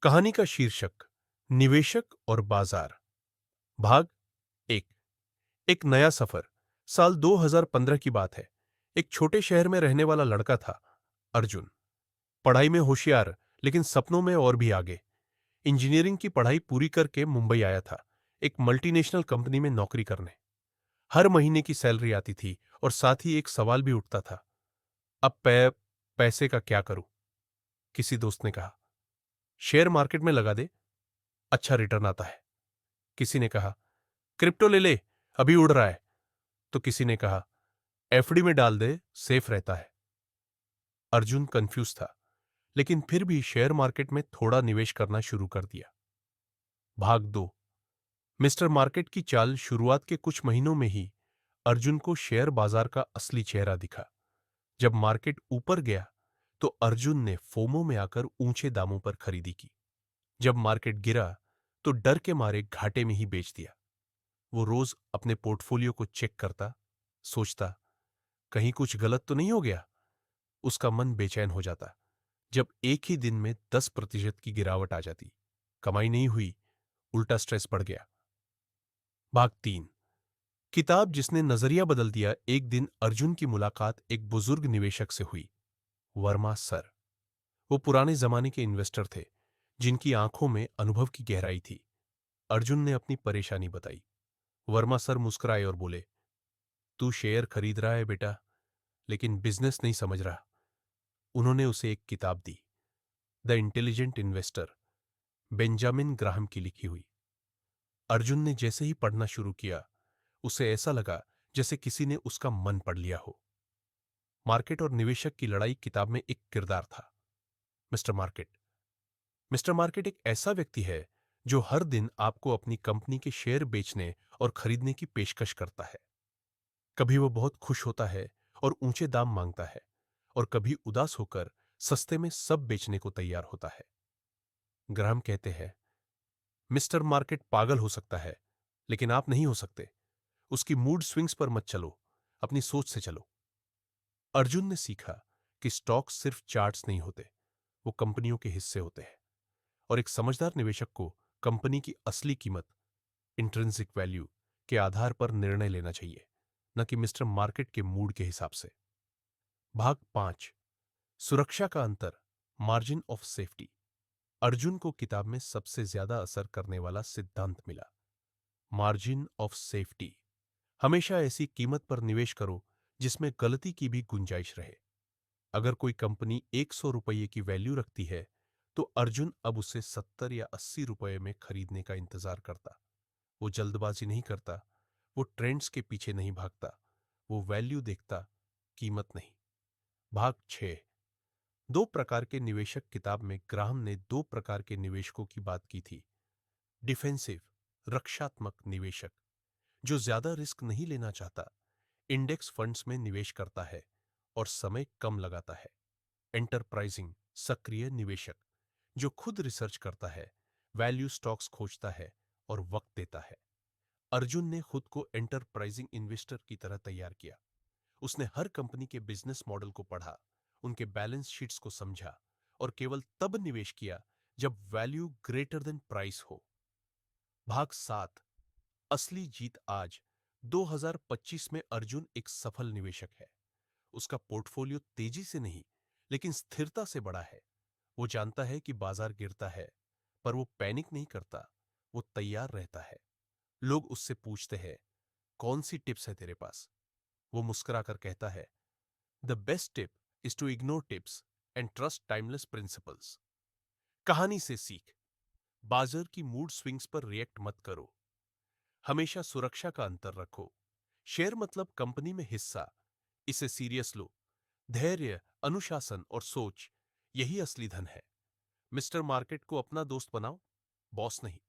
कहानी का शीर्षक निवेशक और बाजार। भाग एक। एक नया सफर। साल 2015 की बात है। एक छोटे शहर में रहने वाला लड़का था, अर्जुन। पढ़ाई में होशियार, लेकिन सपनों में और भी आगे। इंजीनियरिंग की पढ़ाई पूरी करके मुंबई आया था, एक मल्टीनेशनल कंपनी में नौकरी करने। हर महीने की सैलरी आती थी और साथ ही एक सवाल भी उठता था, अब पैसे का क्या करूं? किसी दोस्त ने कहा, शेयर मार्केट में लगा दे, अच्छा रिटर्न आता है। किसी ने कहा, क्रिप्टो ले ले, अभी उड़ रहा है। तो किसी ने कहा, एफडी में डाल दे, सेफ रहता है। अर्जुन कंफ्यूज था, लेकिन फिर भी शेयर मार्केट में थोड़ा निवेश करना शुरू कर दिया। भाग दो। मिस्टर मार्केट की चाल। शुरुआत के कुछ महीनों में ही अर्जुन को शेयर बाजार का असली चेहरा दिखा। जब मार्केट ऊपर गया तो अर्जुन ने फोमो में आकर ऊंचे दामों पर खरीदी की। जब मार्केट गिरा तो डर के मारे घाटे में ही बेच दिया। वो रोज अपने पोर्टफोलियो को चेक करता, सोचता, कहीं कुछ गलत तो नहीं हो गया। उसका मन बेचैन हो जाता जब एक ही दिन में 10% की गिरावट आ जाती। कमाई नहीं हुई, उल्टा स्ट्रेस बढ़ गया। भाग 3। किताब जिसने नजरिया बदल दिया। एक दिन अर्जुन की मुलाकात एक बुजुर्ग निवेशक से हुई, वर्मा सर। वो पुराने जमाने के इन्वेस्टर थे, जिनकी आंखों में अनुभव की गहराई थी। अर्जुन ने अपनी परेशानी बताई। वर्मा सर मुस्कुराए और बोले, तू शेयर खरीद रहा है बेटा, लेकिन बिजनेस नहीं समझ रहा। उन्होंने उसे एक किताब दी, the intelligent investor, Benjamin Graham की लिखी हुई। अर्जुन ने जैसे ही पढ़ना शुरू किया, उसे ऐसा लगा जैसे किसी ने उसका मन पढ़ लिया हो। मार्केट और निवेशक की लड़ाई किताब में एक किरदार था, मिस्टर मार्केट। मिस्टर मार्केट एक ऐसा व्यक्ति है जो हर दिन आपको अपनी कंपनी के शेयर बेचने और खरीदने की पेशकश करता है। कभी वो बहुत खुश होता है और ऊंचे दाम मांगता है, और कभी उदास होकर सस्ते में सब बेचने को तैयार होता है। ग्राहम कहते हैं, मिस्टर मार्केट पागल हो सकता है, लेकिन आप नहीं हो सकते। उसकी मूड स्विंग्स पर मत चलो, अपनी सोच से चलो। अर्जुन ने सीखा कि स्टॉक सिर्फ चार्ट्स नहीं होते, वो कंपनियों के हिस्से होते हैं। और एक समझदार निवेशक को कंपनी की असली कीमत, इंट्रिंसिक वैल्यू के आधार पर निर्णय लेना चाहिए, न कि मिस्टर मार्केट के मूड के हिसाब से। भाग 5। सुरक्षा का अंतर, मार्जिन ऑफ सेफ्टी। अर्जुन को किताब में सबसे ज्यादा असर करने वाला सिद्धांत मिला, मार्जिन ऑफ सेफ्टी। हमेशा ऐसी कीमत पर निवेश करो जिसमें गलती की भी गुंजाइश रहे। अगर कोई कंपनी 100 रुपये की वैल्यू रखती है, तो अर्जुन अब उसे 70 या 80 रुपये में खरीदने का इंतजार करता। वो जल्दबाजी नहीं करता, वो ट्रेंड्स के पीछे नहीं भागता, वो वैल्यू देखता, कीमत नहीं। भाग 6। दो प्रकार के निवेशक। किताब में ग्राहम ने दो प्रकार के निवेशकों की बात की थी। डिफेंसिव, रक्षात्मक निवेशक, जो ज्यादा रिस्क नहीं लेना चाहता, इंडेक्स फंड्स में निवेश करता है और समय कम लगाता है। एंटरप्राइजिंग, सक्रिय निवेशक, जो खुद रिसर्च करता है, वैल्यू स्टॉक्स खोजता है और वक्त देता है। अर्जुन ने खुद को एंटरप्राइजिंग इन्वेस्टर की तरह तैयार किया। उसने हर कंपनी के बिजनेस मॉडल को पढ़ा, उनके बैलेंस शीट्स को समझा, और केवल तब निवेश किया जब वैल्यू ग्रेटर देन प्राइस हो। भाग 7। असली जीत आज। 2025 में अर्जुन एक सफल निवेशक है। उसका पोर्टफोलियो तेजी से नहीं, लेकिन स्थिरता से बड़ा है। वो जानता है कि बाजार गिरता है, पर वो पैनिक नहीं करता, वो तैयार रहता है। लोग उससे पूछते हैं, कौन सी टिप्स है तेरे पास? वो मुस्कुराकर कहता है, the best tip is to ignore tips and trust timeless principles. कहानी से सीख, बाजार की मूड स्विंग्स पर रिएक्ट मत करो। हमेशा सुरक्षा का अंतर रखो। शेयर मतलब कंपनी में हिस्सा, इसे सीरियस लो। धैर्य, अनुशासन और सोच, यही असली धन है। मिस्टर मार्केट को अपना दोस्त बनाओ, बॉस नहीं।